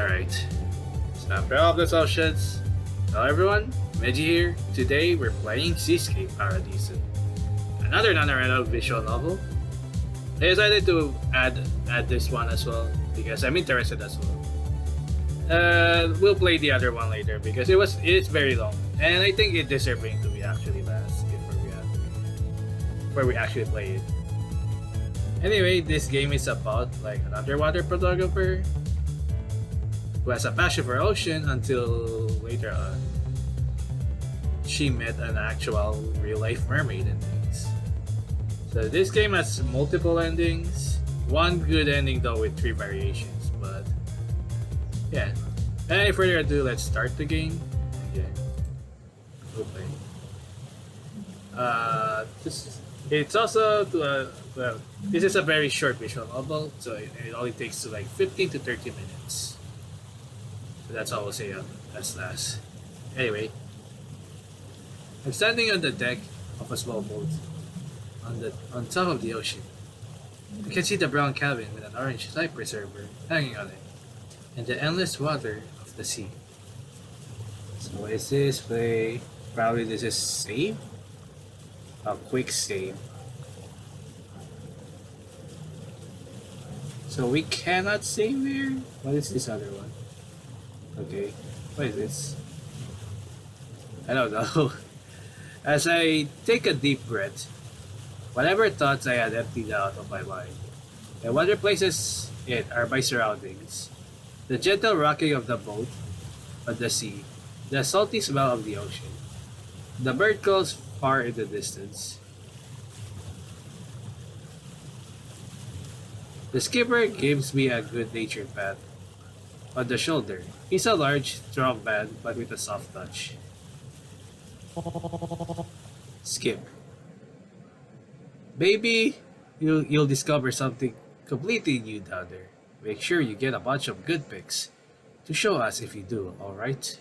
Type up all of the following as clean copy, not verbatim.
Alright, snap off the socials. Hello everyone, Meji here. Today we're playing Seascape Paradiso, another NaNoRenO visual novel. I decided to add this one as well because I'm interested as well. We'll play the other one later because it's very long and I think it deserving to be actually last before we actually play it. Anyway, this game is about like an underwater photographer who has a passion for ocean until later on she met an actual real-life mermaid and things. So this game has multiple endings, one good ending though with 3 variations, but yeah. Any further ado, let's start the game. Yeah, we'll play. It's also this is a very short visual novel, so it only takes to like 15 to 30 minutes. So that's all I'll say as last. Anyway, I'm standing on the deck of a small boat on top of the ocean. I can see the brown cabin with an orange life preserver hanging on it, and the endless water of the sea. So what is this play? Probably this is save? A quick save. So we cannot save here? What is this other one? Okay, what is this? I don't know. As I take a deep breath, whatever thoughts I had emptied out of my mind, and what replaces it are my surroundings. The gentle rocking of the boat on the sea, the salty smell of the ocean, the bird calls far in the distance. The skipper gives me a good-natured pat on the shoulder. He's a large, strong man, but with a soft touch. Skip. Maybe you'll discover something completely new down there. Make sure you get a bunch of good pics to show us if you do, alright?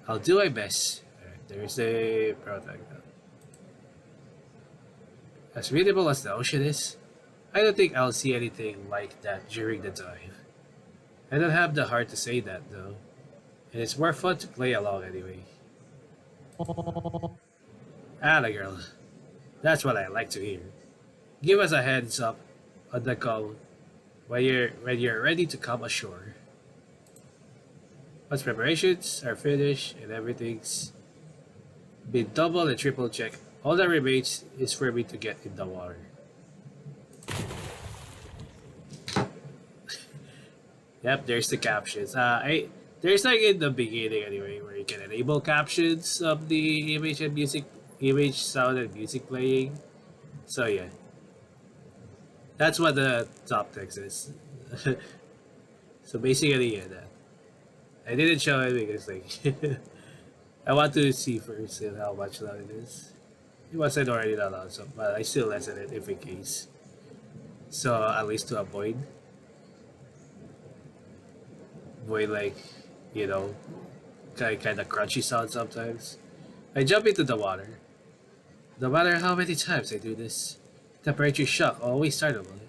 I'll do my best. Alright, there's a protagonist. As beautiful as the ocean is, I don't think I'll see anything like that during the dive. I don't have the heart to say that though, and it's more fun to play along anyway. Atta girl, that's what I like to hear. Give us a heads up on the call when you're ready to come ashore. Once preparations are finished and everything's been double and triple checked, all that remains is for me to get in the water. Yep, there's the captions. There's like in the beginning anyway, where you can enable captions of the image, sound, and music playing. So yeah, that's what the top text is. So basically, yeah, that. I didn't show it because like I want to see first how much loud it is. It wasn't already that loud, so but I still lessen it if in case. So at least to avoid like, you know, kind of crunchy sound sometimes. I jump into the water. No matter how many times I do this, temperature shock always startling.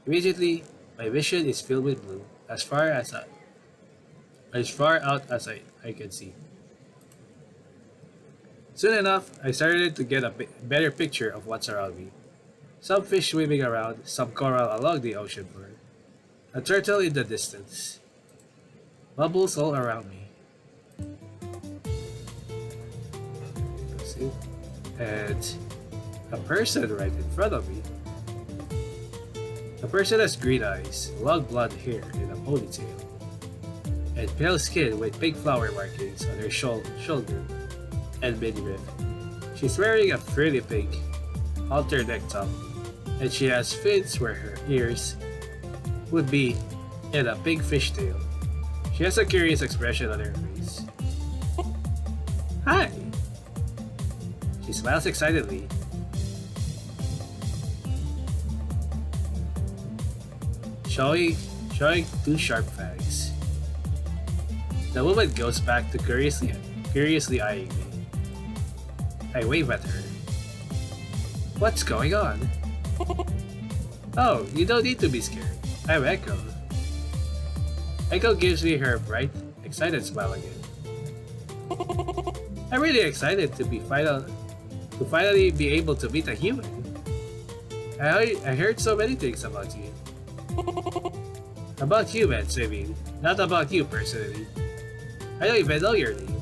Immediately, my vision is filled with blue as far out as I can see. Soon enough, I started to get a better picture of what's around me. Some fish swimming around, some coral along the ocean floor, a turtle in the distance, bubbles all around me. See? And a person right in front of me. The person has green eyes, long blonde hair in a ponytail, and pale skin with pink flower markings on her shoulder and midriff. She's wearing a frilly pink halter neck top, and she has fins where her ears would be and a pink fishtail. She has a curious expression on her face. Hi! She smiles excitedly. Showing 2 sharp fangs. The woman goes back to curiously eyeing me. I wave at her. What's going on? Oh, you don't need to be scared. I'm Echo. Echo gives me her bright, excited smile again. I'm really excited to finally be able to meet a human. I heard so many things about you. About humans, I mean. Not about you personally. I don't even know your name.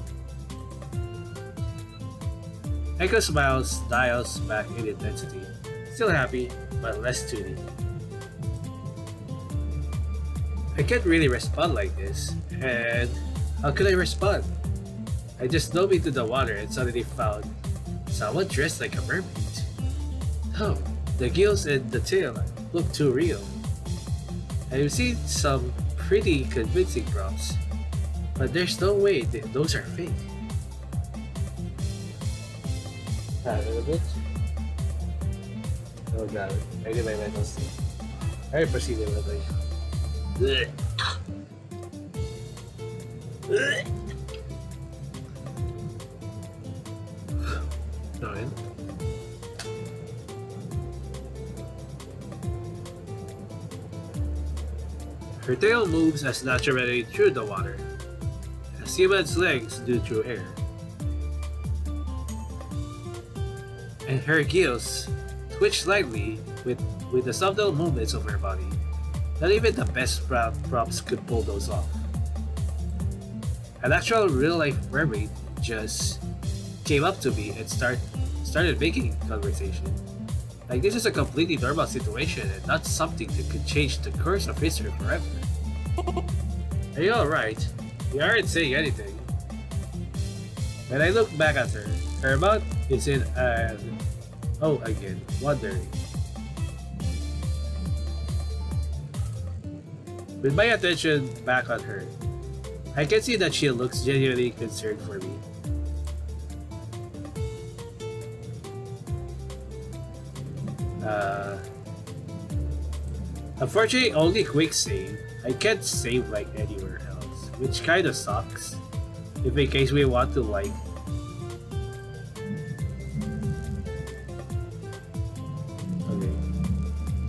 Echo smiles, dials back in intensity. Still happy, but less toony. I can't really respond like this, and how could I respond? I just dove into the water and suddenly found someone dressed like a mermaid. Oh, the gills and the tail look too real. I've seen some pretty convincing props, but there's no way those are fake. A little bit. Oh god, I did my mental state. I proceed immediately. No, in. Her tail moves as naturally through the water, as human's legs do through air. And her gills twitch slightly with the subtle movements of her body. Not even the best props could pull those off. An actual real-life mermaid just came up to me and started making conversation. Like this is a completely normal situation and not something that could change the course of history forever. Are you alright? You aren't saying anything. When I look back at her mouth is in an oh again, wondering. With my attention back on her, I can see that she looks genuinely concerned for me. Unfortunately, only quick save. I can't save like anywhere else, which kinda sucks. If in case we want to like... Okay.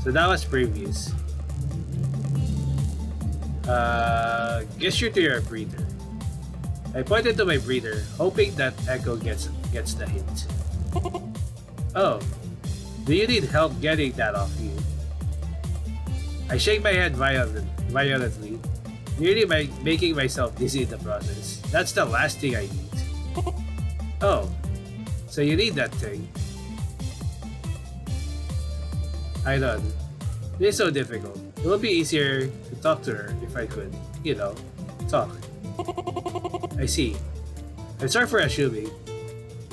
So that was previous. Gesture to your breather. I pointed to my breather, hoping that Echo gets the hint. Oh, do you need help getting that off you? I shake my head violently, nearly making myself dizzy in the process. That's the last thing I need. Oh, so you need that thing. I know. This is so difficult. It would be easier to talk to her if I could, you know, talk. I see. I'm sorry for assuming.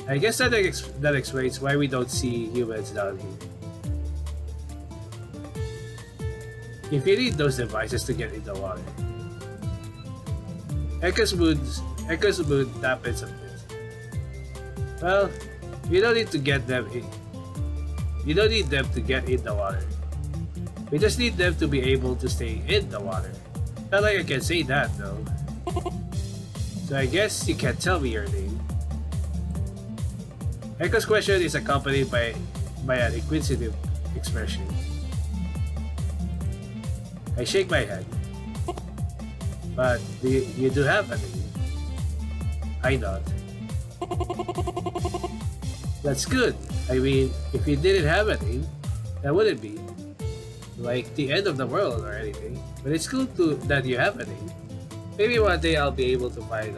I guess that explains why we don't see humans down here. If you need those devices to get in the water. Echo's mood dampens a bit. Well, you don't need to get them in. You don't need them to get in the water. We just need them to be able to stay in the water. Not like I can say that though. So I guess you can't tell me your name. Echo's question is accompanied by an inquisitive expression. I shake my head. But you do have a name. I nod. That's good. I mean, if you didn't have a name, that wouldn't be like the end of the world or anything. But it's cool that you have a name. Maybe one day I'll be able to find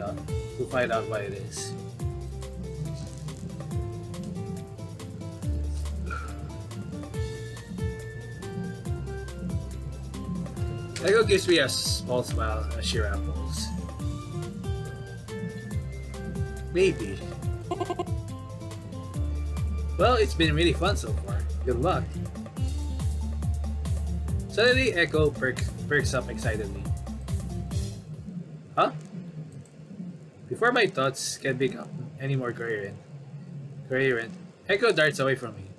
out what it is. Echo gives me a small smile as she rambles. Maybe. Well, it's been really fun so far. Good luck. Suddenly, Echo perks up excitedly. Huh? Before my thoughts can become any more coherent, Echo darts away from me.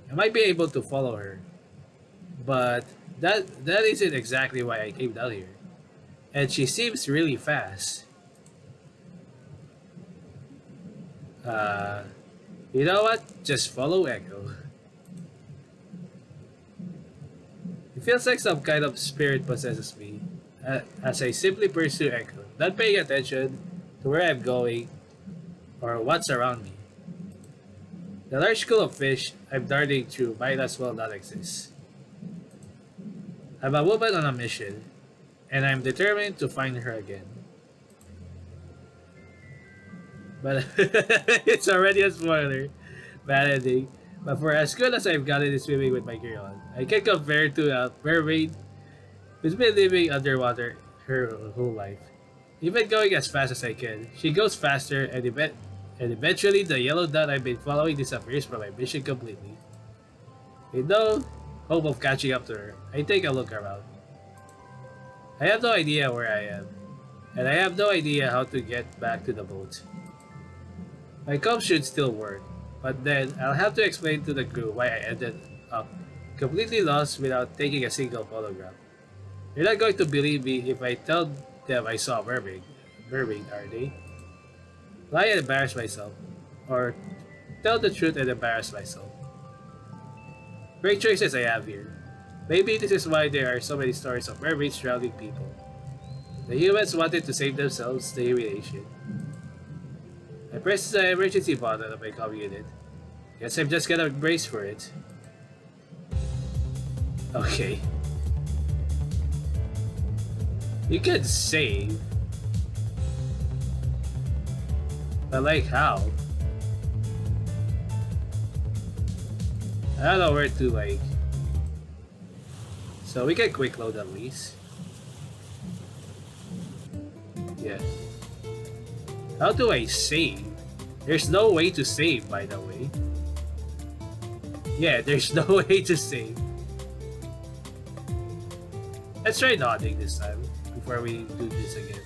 I might be able to follow her, but that isn't exactly why I came down here. And she seems really fast. You know what? Just follow Echo. feels like some kind of spirit possesses me as I simply pursue Echo, not paying attention to where I'm going or what's around me. The large school of fish I'm darting through might as well not exist. I'm a woman on a mission, and I'm determined to find her again. But it's already a spoiler. Bad ending. But for as good as I've gotten in swimming with my gear on, I can compare to a mermaid who's been living underwater her whole life. Even going as fast as I can, she goes faster and eventually the yellow dot I've been following disappears from my mission completely. With no hope of catching up to her, I take a look around. I have no idea where I am, and I have no idea how to get back to the boat. My comp should still work, but then I'll have to explain to the crew why I ended up completely lost without taking a single photograph. You're not going to believe me if I tell them I saw a mermaid. Mermaid, are they? Lie and embarrass myself, or tell the truth and embarrass myself. Great choices I have here. Maybe this is why there are so many stories of mermaids drowning people. The humans wanted to save themselves the humiliation. I pressed the emergency button of my comm unit. Guess I'm just gonna brace for it. Okay. You can save. But like how? I don't know where to like. So we can quick load at least. Yeah. How do I save? There's no way to save, by the way. Yeah, there's no way to save. Let's try nodding this time before we do this again.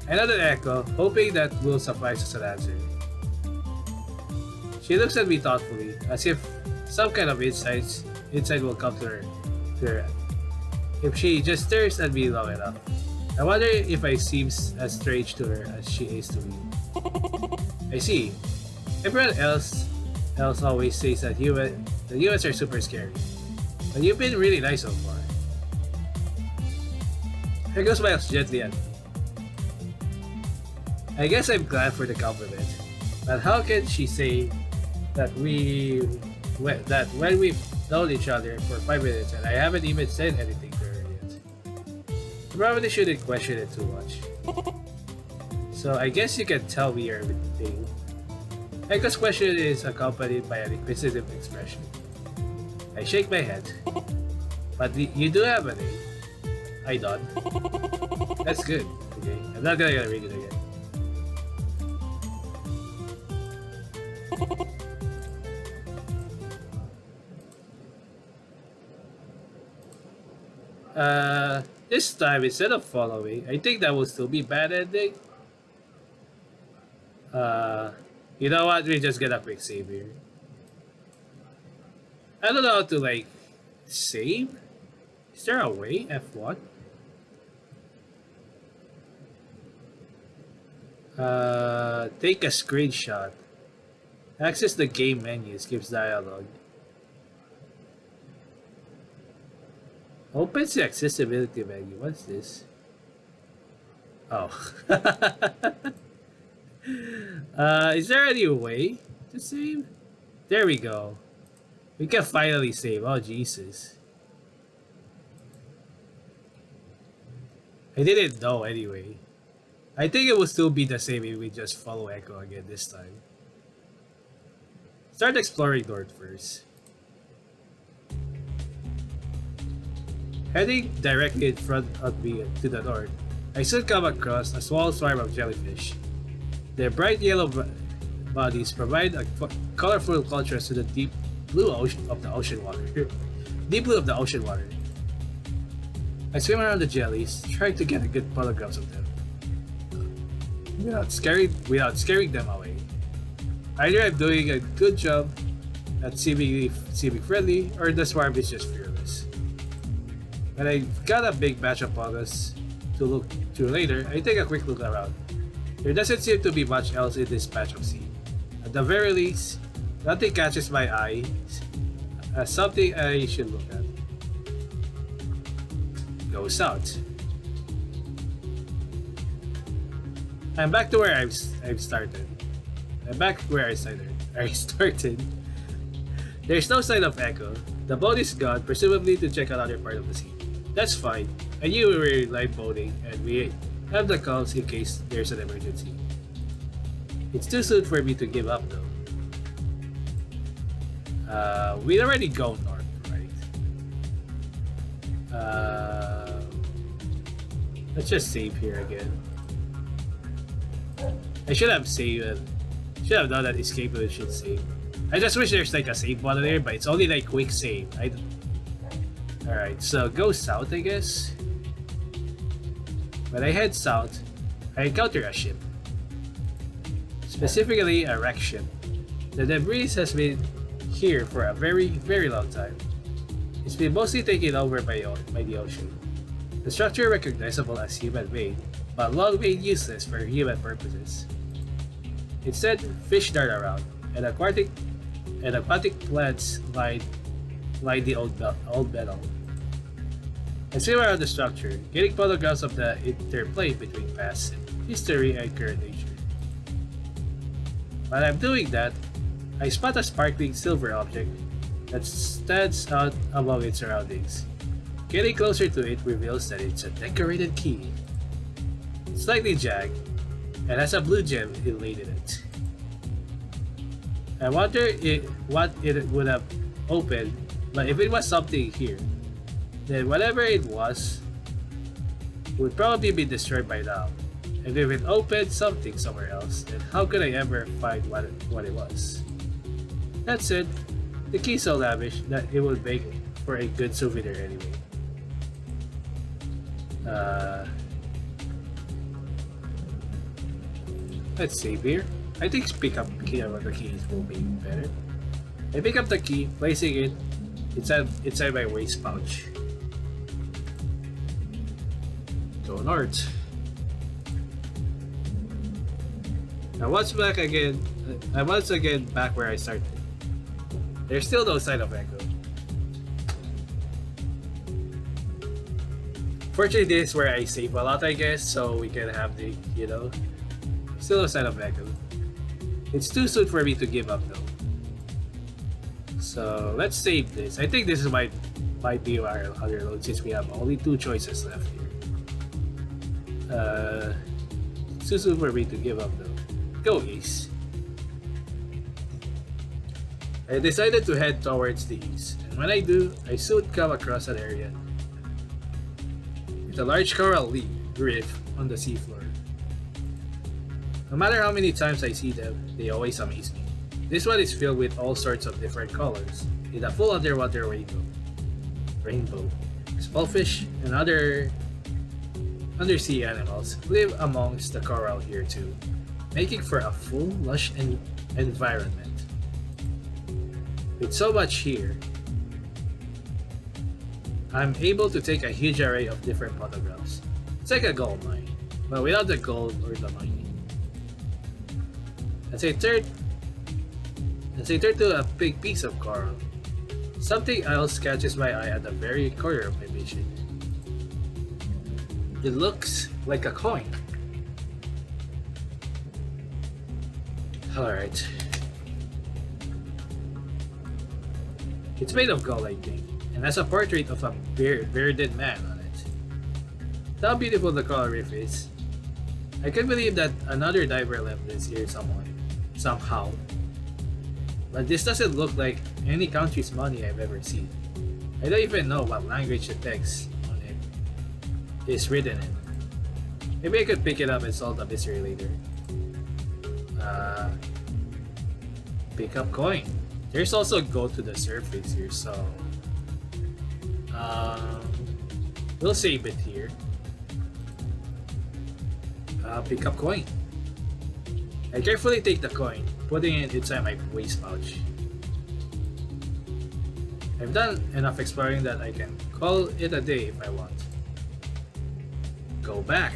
Another echo, hoping that will suffice as an answer. She looks at me thoughtfully, as if some kind of insight will come to her if she just stares at me long enough. I wonder if I seem as strange to her as she is to me. I see. Everyone else always says that the humans are super scary, but you've been really nice so far. Echo smiles gently at me. I guess I'm glad for the compliment, but how can she say that when we've known each other for 5 minutes and I haven't even said anything to her yet? I probably shouldn't question it too much. So I guess you can tell me everything. Echo's question is accompanied by an inquisitive expression. I shake my head. But you do have a name. I nod. That's good. Okay, I'm not gonna read it again. This time instead of following, I think that will still be bad ending. You know what? We just get a quick save here. I don't know how to like save. Is there a way? F1. Take a screenshot. Access the game menu. Skips dialogue. Opens the accessibility menu. What's this? Oh. Is there any way to save? There we go. We can finally save. Oh, Jesus. I didn't know anyway. I think it will still be the same if we just follow Echo again this time. Start exploring north first. Heading directly in front of me to the north, I soon come across a small swarm of jellyfish. Their bright yellow bodies provide a colorful contrast to the deep blue of the ocean water. Deep blue of the ocean water. I swim around the jellies, trying to get a good photographs of them, without scaring them away. Either I'm doing a good job at seeming friendly, or the swarm is just fearless. When I got a big batch of photos to look through later, I take a quick look around. There doesn't seem to be much else in this patch of sea. At the very least, nothing catches my eye as something I should look at. go south. I'm back to where I've started. I'm back where I started. There's no sign of Echo. The boat is gone, presumably to check another part of the sea. That's fine. I knew we were live boating, and we have the calls in case there's an emergency. It's too soon for me to give up, though. We'd already go north, right? Let's just save here again. I should have saved. Should have done that escape should save. I just wish there's like a save button there, but it's only like quick save. Alright, so go south, I guess. When I head south, I encounter a ship. Specifically, a wrecked ship. The debris has been here for a very, very long time. It's been mostly taken over by the ocean. The structure recognizable as human-made, but long-made useless for human purposes. Instead, fish dart around, and aquatic plants line the old metal. I swim around the structure, getting photographs of the interplay between past history and current nature. While I'm doing that, I spot a sparkling silver object that stands out among its surroundings. Getting closer to it reveals that it's a decorated key. It's slightly jagged, and has a blue gem inlaid in it. I wonder what it would have opened, but if it was something here, then whatever it was would probably be destroyed by now. And if it opened something somewhere else, then how could I ever find what it was? That said, the key is so lavish that it would make for a good souvenir anyway. Let's save here. I think pick up key of the keys will be better. I pick up the key, placing it inside my waist pouch. Go north. I'm once again back where I started. There's still no sign of Echo. Fortunately, this is where I save a lot, I guess, so we can have the, still no sign of Echo. It's too soon for me to give up though. So let's save this. I think this is might be our other load since we have only 2 choices left here. It's too soon for me to give up though. Go east. I decided to head towards the east, and when I do, I soon come across an area with a large coral reef on the seafloor. No matter how many times I see them, they always amaze me. This one is filled with all sorts of different colors, in a full underwater rainbow. Small fish and other undersea animals live amongst the coral here too, making for a full, lush environment. With so much here, I'm able to take a huge array of different photographs. It's like a gold mine, but without the gold or the mining. As I turn to a big piece of coral, something else catches my eye at the very corner of my vision. It looks like a coin. Alright. It's made of gold, I think, and has a portrait of a bearded man on it. How beautiful the coral reef is. I can't believe that another diver left this here somehow. But this doesn't look like any country's money I've ever seen. I don't even know what language the text on it is written in. Maybe I could pick it up and solve the mystery later. Pick up coin. There's also go to the surface here, so we'll save it here. Pick up coin. I carefully take the coin, putting it inside my waist pouch. I've done enough exploring that I can call it a day if I want. Go back.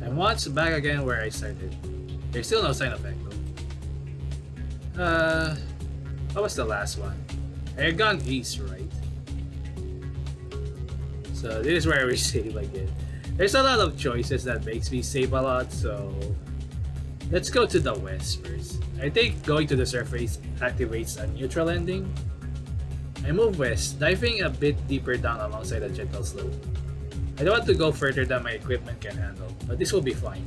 I'm once back again where I started. There's still no sign of Echo. What was the last one? I had gone east, right? So this is where we save again. There's a lot of choices that makes me save a lot, so let's go to the west first. I think going to the surface activates a neutral ending. I move west, diving a bit deeper down alongside a gentle slope. I don't want to go further than my equipment can handle, but this will be fine.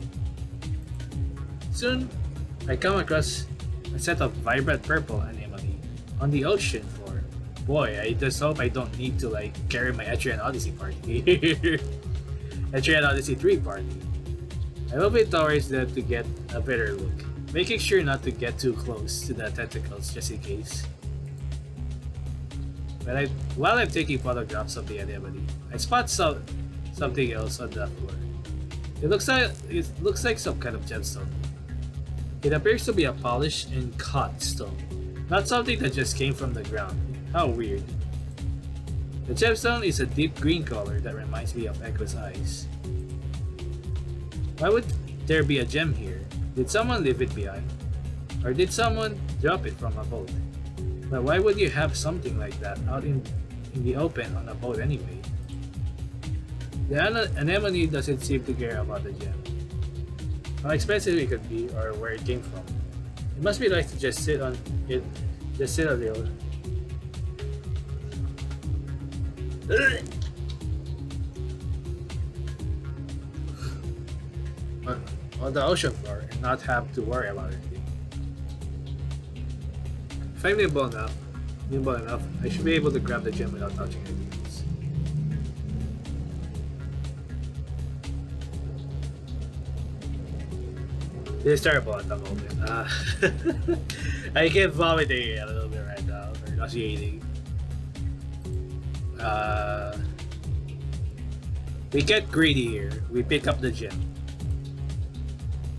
Soon, I come across a set of vibrant purple anemone on the ocean floor. Boy, I just hope I don't need to carry my Etrian Odyssey party. Etrian Odyssey 3 party. I move it towards them to get a better look, making sure not to get too close to the tentacles just in case. But while I'm taking photographs of the anemone, I spot something else on the floor. It looks like some kind of gemstone. It appears to be a polished and cut stone, not something that just came from the ground. How weird. The gemstone is a deep green color that reminds me of Echo's eyes. Why would there be a gem here? Did someone leave it behind? Or did someone drop it from a boat? But why would you have something like that out in the open on a boat anyway? The anemone doesn't seem to care about the gem. How expensive it could be or where it came from. It must be nice to just sit on it, just sit on the ocean. On the ocean floor and not have to worry about anything. If I'm nimble enough, I should be able to grab the gem without touching anything else. This is terrible at the moment. I get vomiting a little bit right now, or nauseating. We get greedy here. We pick up the gem.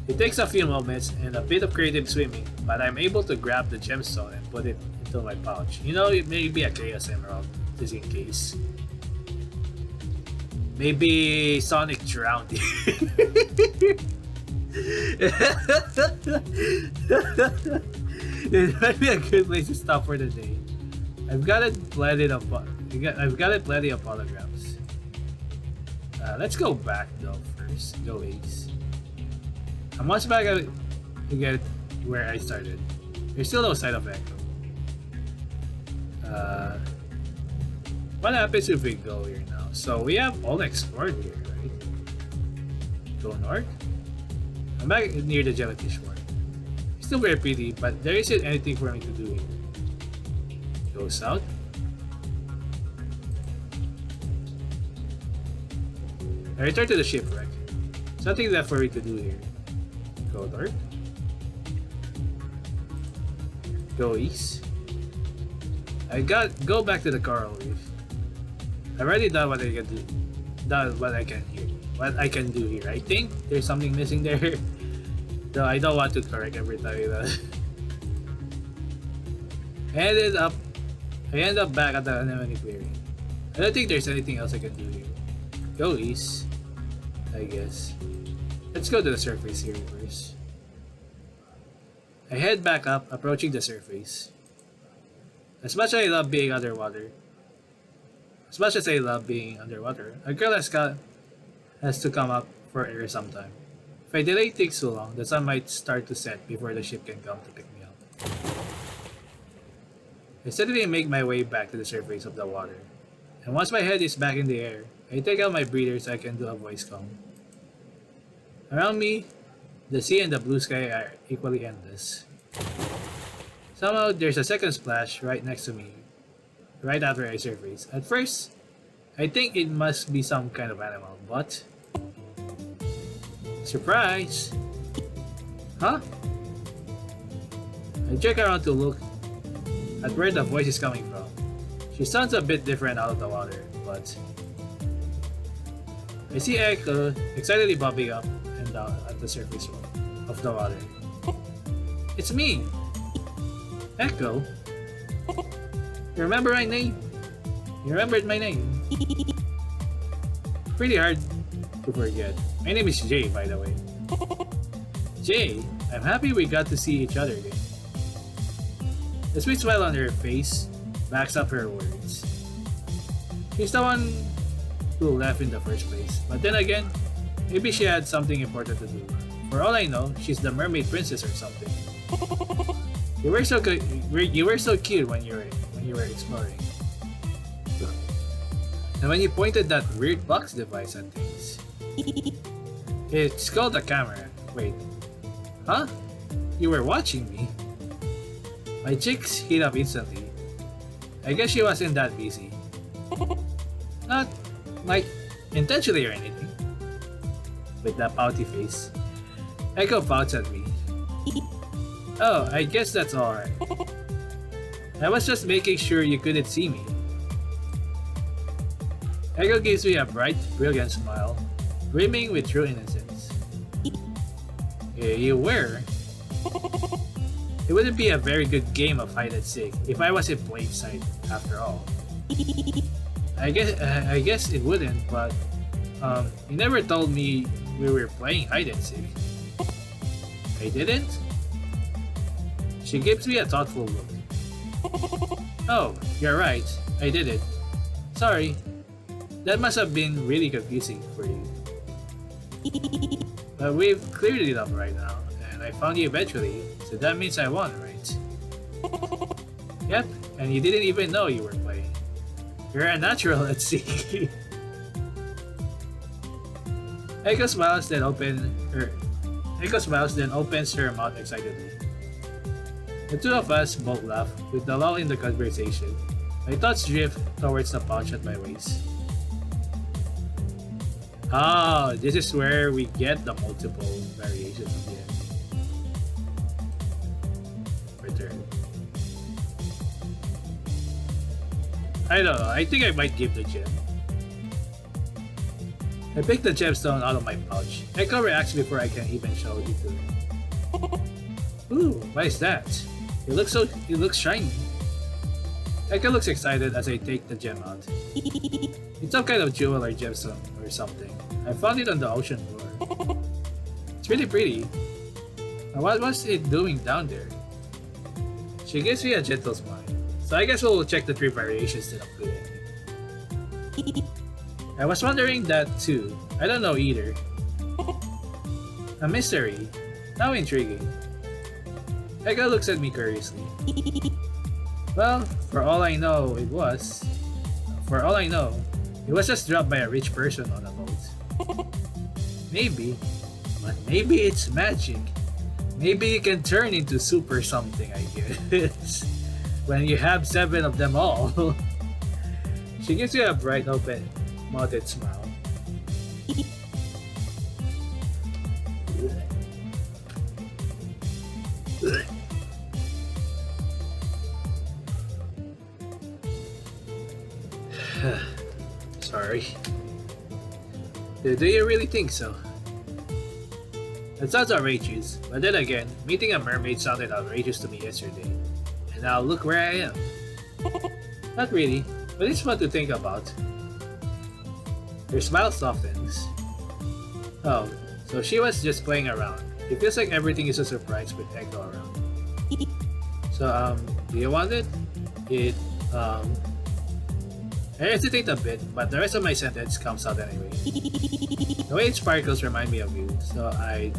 It takes a few moments and a bit of creative swimming, but I'm able to grab the gemstone and put it into my pouch. You know, it may be a Chaos Emerald, just in case. Maybe Sonic drowned it. It might be a good place to stop for the day. I've got it plenty of holographs. Let's go back though first. Go Ace. I'm much back to get where I started. There's still no sign of Echo. What happens if we go here now? So we have all explored here, right? Go north. I'm back near the jellyfish one. It's still very pretty, but there isn't anything for me to do here. Go south. I return to the shipwreck. Something left for me to do here. Go north. Go east. Go back to the coral reef. I've already done what I can do. What I can do here. I think there's something missing there. Though I don't want to correct every time that. I end up back at the anemone clearing. I don't think there's anything else I can do here. Go east, I guess. Let's go to the surface here first. I head back up, approaching the surface. As much as I love being underwater, a girl has to come up for air sometime. If I delay things too long, the sun might start to set before the ship can come to pick me up. I steadily make my way back to the surface of the water. And once my head is back in the air, I take out my breather so I can do a voice calm. Around me, the sea and the blue sky are equally endless. Somehow, there's a second splash right next to me, right after I surface. At first, I think it must be some kind of animal, but... surprise! Huh? I check around to look at where the voice is coming from. She sounds a bit different out of the water, but... I see Echo excitedly bobbing up and down at the surface of the water. It's me! Echo? You remember my name? You remembered my name? Pretty hard to forget. My name is Jay, by the way. Jay, I'm happy we got to see each other again. The sweet smile on her face backs up her words. She's the one who left in the first place. But then again, maybe she had something important to do. For all I know, she's the mermaid princess or something. You were so good. You were so cute when you were exploring. And when you pointed that weird box device at things, it's called a camera. Wait, huh? You were watching me? My cheeks heat up instantly. I guess she wasn't that busy. Not like intentionally or anything. With that pouty face, Echo pouts at me. Oh, I guess that's alright. I was just making sure you couldn't see me. Echo gives me a bright, brilliant smile, brimming with true innocence. You were? It wouldn't be a very good game of hide and seek if I was in plain sight, after all. I guess it wouldn't, but you never told me we were playing hide and seek. I didn't? She gives me a thoughtful look. Oh, you're right. I did it. Sorry. That must have been really confusing for you. But we've cleared it up right now, and I found you eventually, so that means I won, right? Yep, and you didn't even know you were playing. You're a natural at sea. Echo smiles then opens her mouth excitedly. The two of us both laugh with the lull in the conversation. My thoughts drift towards the pouch at my waist. Oh, this is where we get the multiple variations of the ending. Return. I don't know, I think I might give the gem. I pick the gemstone out of my pouch. Echo reacts before I can even show it to her. Ooh, why is that? It looks shiny. Echo looks excited as I take the gem out. It's some kind of jewel or gemstone or something. I found it on the ocean floor. It's really pretty. What was it doing down there? She gives me a gentle smile. So I guess we'll check the 3 variations to upgrade it. I was wondering that too. I don't know either. A mystery. How intriguing. Echo looks at me curiously. Well, for all I know, it was just dropped by a rich person on a boat. Maybe, but maybe it's magic. Maybe you can turn into super something, I guess. When you have 7 of them all. She gives you a bright, open-mouthed smile. Sorry. Do you really think so? It sounds outrageous, but then again, meeting a mermaid sounded outrageous to me yesterday. And now look where I am. Not really, but it's fun to think about. Her smile softens. Oh, so she was just playing around. It feels like everything is a surprise with Echo around. So, do you want it? I hesitate a bit, but the rest of my sentence comes out anyway. The way it sparkles remind me of you, so I'd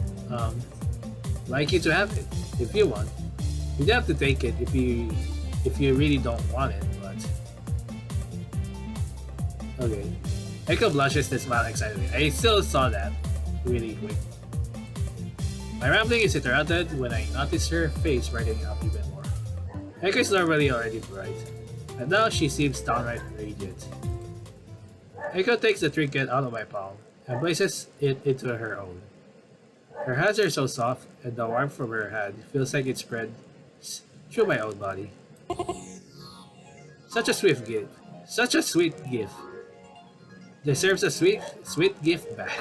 like you to have it, if you want. You don't have to take it if you really don't want it, but... Okay. Echo blushes and smiles excitedly. I still saw that really quick. My rambling is interrupted when I notice her face brightening up even more. Echo is normally already bright, and now she seems downright radiant. Echo takes the trinket out of my palm and places it into her own. Her hands are so soft, and the warmth from her hand feels like it spreads through my own body. Such a swift gift. Such a sweet gift. Deserves a sweet gift back.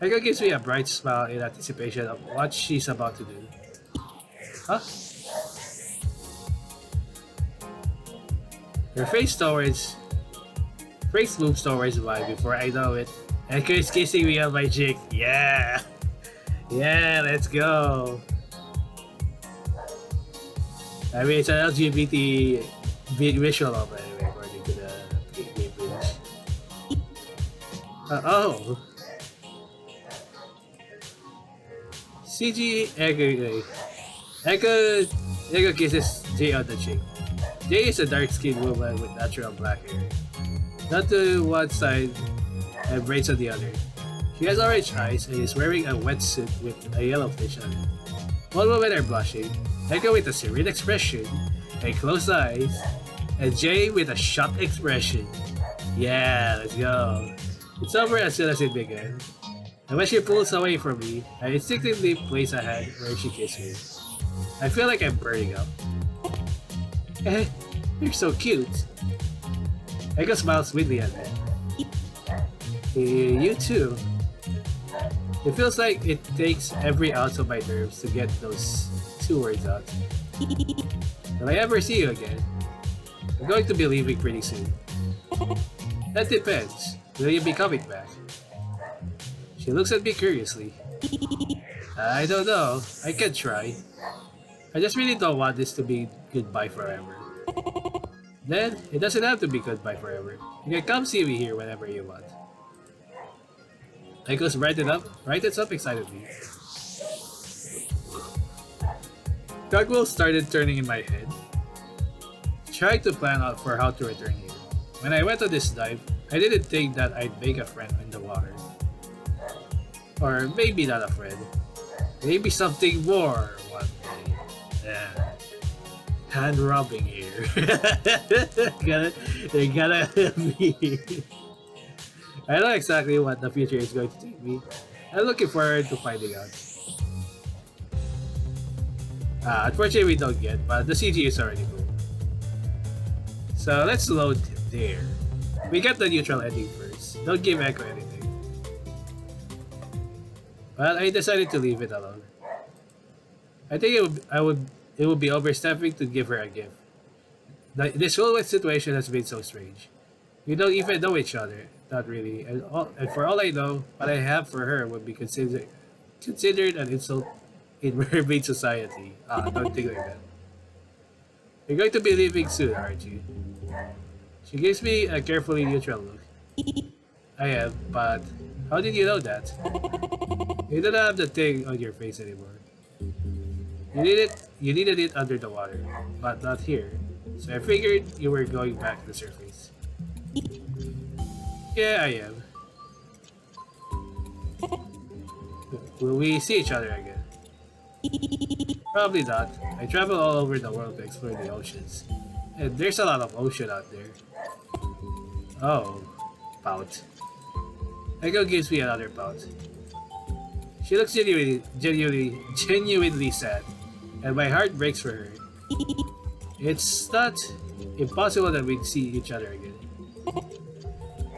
Echo gives me a bright smile in anticipation of what she's about to do. Huh? Her face moves towards mine before I know it. Echo is kissing me on my cheek. Yeah! Yeah, let's go! I mean, it's an LGBT visual novel anyway, according to the game page. Oh, CG Echo. Echo Echo kisses Jay on the cheek. Jay is a dark-skinned woman with natural black hair. Not to one side and braids on the other. She has orange eyes and is wearing a wetsuit with a yellow fish on it. All women are blushing, Echo with a serene expression and closed eyes, and Jay with a shocked expression. Yeah, let's go. It's over as soon as it began. And when she pulls away from me, I instinctively place a hand where she kissed me. I feel like I'm burning up. Eh, you're so cute. Echo smiles sweetly at me. You too. It feels like it takes every ounce of my nerves to get those two words out. Will I ever see you again? I'm going to be leaving pretty soon. That depends. Will you be coming back? She looks at me curiously. I don't know. I can try. I just really don't want this to be goodbye forever. Then, it doesn't have to be goodbye forever. You can come see me here whenever you want. Echoes brightens up excitedly. Cogwheels started turning in my head. Trying to plan out for how to return here. When I went on this dive, I didn't think that I'd make a friend in the water. Or maybe not a friend. Maybe something more one day. Yeah. Hand rubbing here. They're gonna be. I don't know exactly what the future is going to take me. I'm looking forward to finding out. Unfortunately we don't get, but the CG is already cool. So let's load there. We get the neutral ending first. Don't give Echo anything. Well, I decided to leave it alone. I think it would be overstepping to give her a gift. This whole situation has been so strange. We don't even know each other, not really. And for all I know, what I have for her would be considered an insult in mermaid society. Don't think like that. You're going to be leaving soon, aren't you? She gives me a carefully neutral look. I am, but how did you know that? You don't have the thing on your face anymore. You needed it under the water, but not here. So I figured you were going back to the surface. Yeah, I am. Will we see each other again? Probably not. I travel all over the world to explore the oceans. And there's a lot of ocean out there. Oh, pout. Echo gives me another pout. She looks genuinely sad, and my heart breaks for her. It's not impossible that we'd see each other again.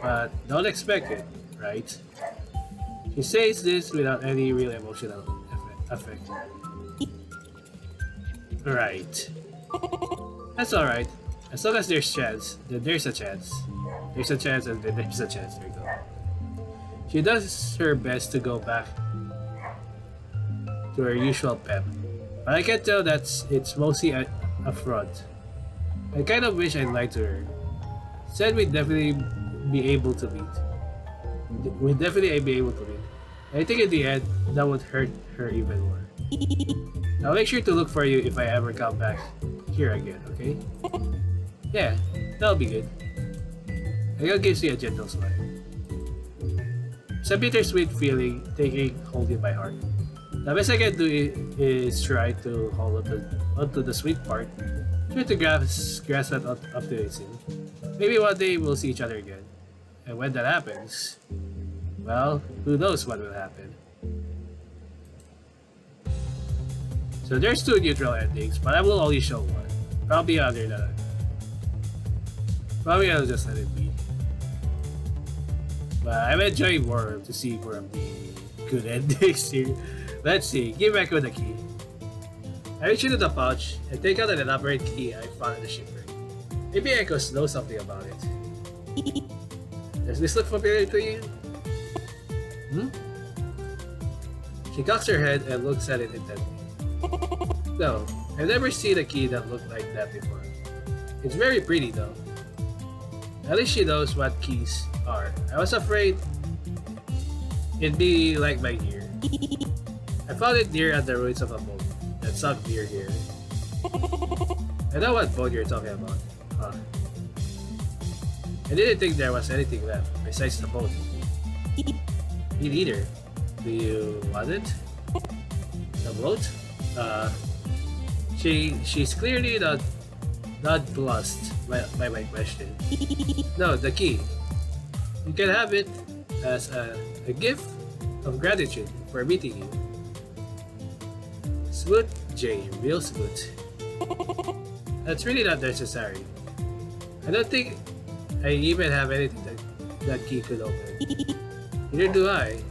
But don't expect it, right? She says this without any real emotional effect. Right. That's alright. As long as there's chance, then there's a chance. There's a chance and then there's a chance. There you go. She does her best to go back to her usual pep. But I can tell that it's mostly a front. I kind of wish I'd lied to her. Said we'd definitely be able to meet. We'd definitely be able to meet. I think in the end, that would hurt her even more. I'll make sure to look for you if I ever come back here again, okay? Yeah, that'll be good. Echo gives me a gentle smile. It's a bittersweet feeling taking hold in my heart. The best I can do is try to hold onto the sweet part. Try to grasp that optimism. Maybe one day we'll see each other again. And when that happens, well, who knows what will happen. So there's two neutral endings, but I will only show one. Probably other than that. Probably I'll just let it be. But I'm enjoying more to see more of the good endings here. Let's see, give Echo the key. I reach into the pouch and take out an elaborate key I found in the shipwreck. Maybe Echo knows something about it. Does this look familiar to you? She cocks her head and looks at it intently. No, I've never seen a key that looked like that before. It's very pretty though. At least she knows what keys are. I was afraid It'd be like my gear. I found it near at the roots of a boat that sunk near here. I know what boat you're talking about. Huh. I didn't think there was anything left besides the boat. Me neither. Do you want it? The boat? She's clearly not nonplussed by my question. No, the key. You can have it as a gift of gratitude for meeting you. Smooth J, real smooth. That's really not necessary. I don't think I even have anything that key could open. Neither do I,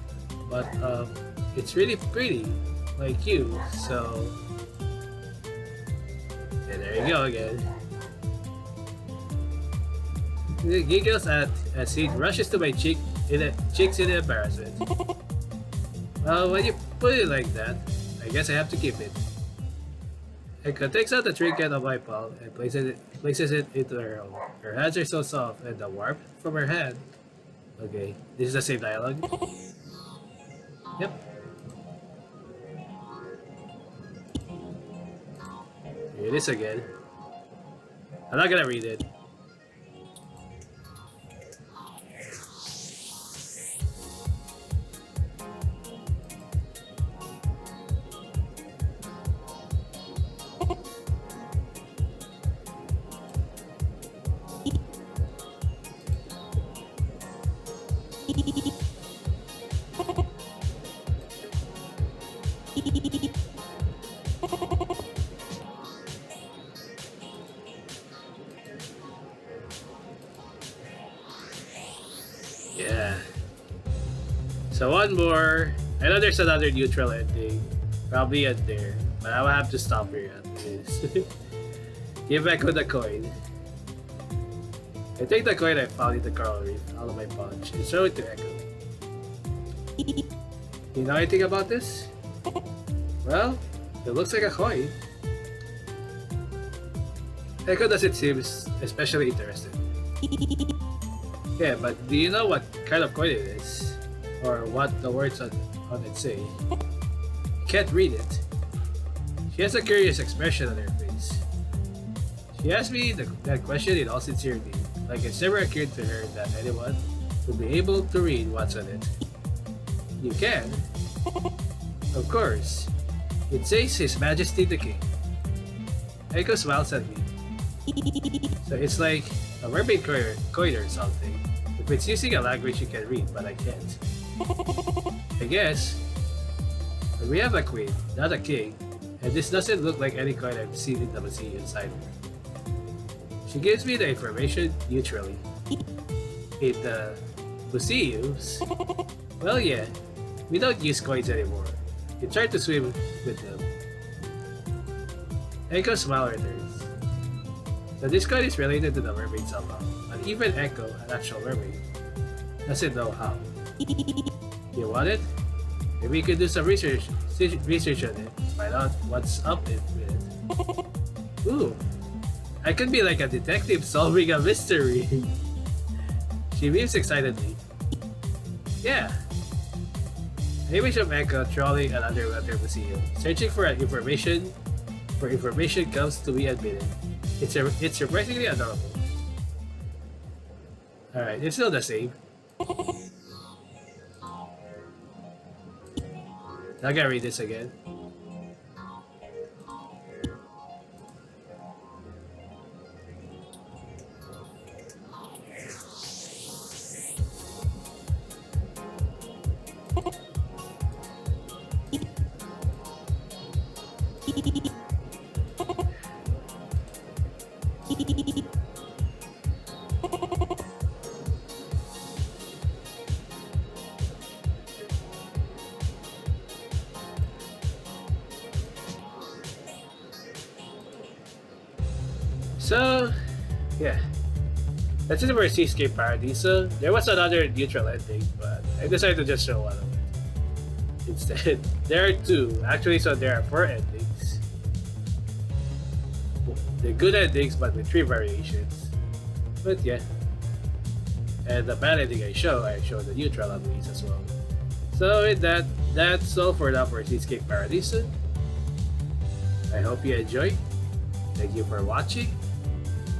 but it's really pretty, like you, so... Yeah, there you go again. He giggles as he rushes to my cheeks in embarrassment. Well, when you put it like that, I guess I have to keep it. Eka takes out the trinket of my palm and places it into her own. Her hands are so soft and the warmth from her hand. Okay, this is the same dialogue. Yep. Here it is again. I'm not gonna read it. Yeah. So one more. I know there's another neutral ending. Probably at there. But I will have to stop here at this. Give Echo the coin. I take the coin I found in the coral reef out of my pouch and throw it to Echo. You know anything about this? Well, it looks like a coin. Echo doesn't seem especially interested. Yeah, but do you know what kind of coin it is? Or what the words on it say? You can't read it. She has a curious expression on her face. She asked me that question in all sincerity, like it's never occurred to her that anyone would be able to read what's on it. You can. Of course. It says His Majesty the King. Echo smiles at me. So it's like a mermaid coin or something. If it's using a language you can read, but I can't. I guess. But we have a queen, not a king, and this doesn't look like any coin I've seen in the museum inside her. She gives me the information neutrally. In the museums? Well, yeah. We don't use coins anymore. You try to swim with them. Echo smiled at hers. So this coin is related to the mermaid somehow, but even Echo, an actual mermaid, doesn't know how. You want it? Maybe you could do some research on it, find out what's up with it. Ooh, I could be like a detective solving a mystery. She beams excitedly. Yeah. An image of Echo trawling an underwater museum, searching for information comes to be admitted. It's surprisingly adorable. Alright, it's still the same. I gotta read this again. So, yeah. That's it for Seascape Paradiso. There was another neutral ending, but I decided to just show one of it instead. There are two. Actually, so there are 4 endings. They're good endings, but with 3 variations. But yeah. And the bad ending I show the neutral at least as well. So with that, that's all for now for Seascape Paradiso. I hope you enjoyed. Thank you for watching.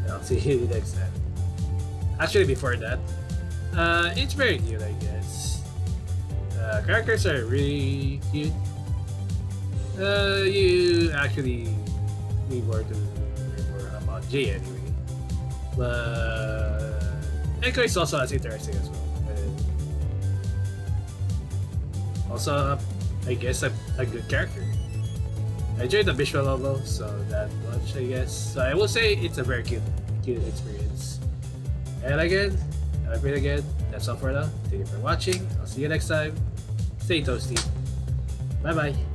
And I'll see you next time. Actually, before that, it's very cute, I guess. Characters are really cute. You actually need more to learn more about Jay anyway. But Echo is also as interesting as well. And also, I guess a good character. I enjoyed the visual novel, so that much I guess. So I will say it's a very cute experience. And again, that's all for now. Thank you for watching. I'll see you next time. Stay toasty. Bye bye.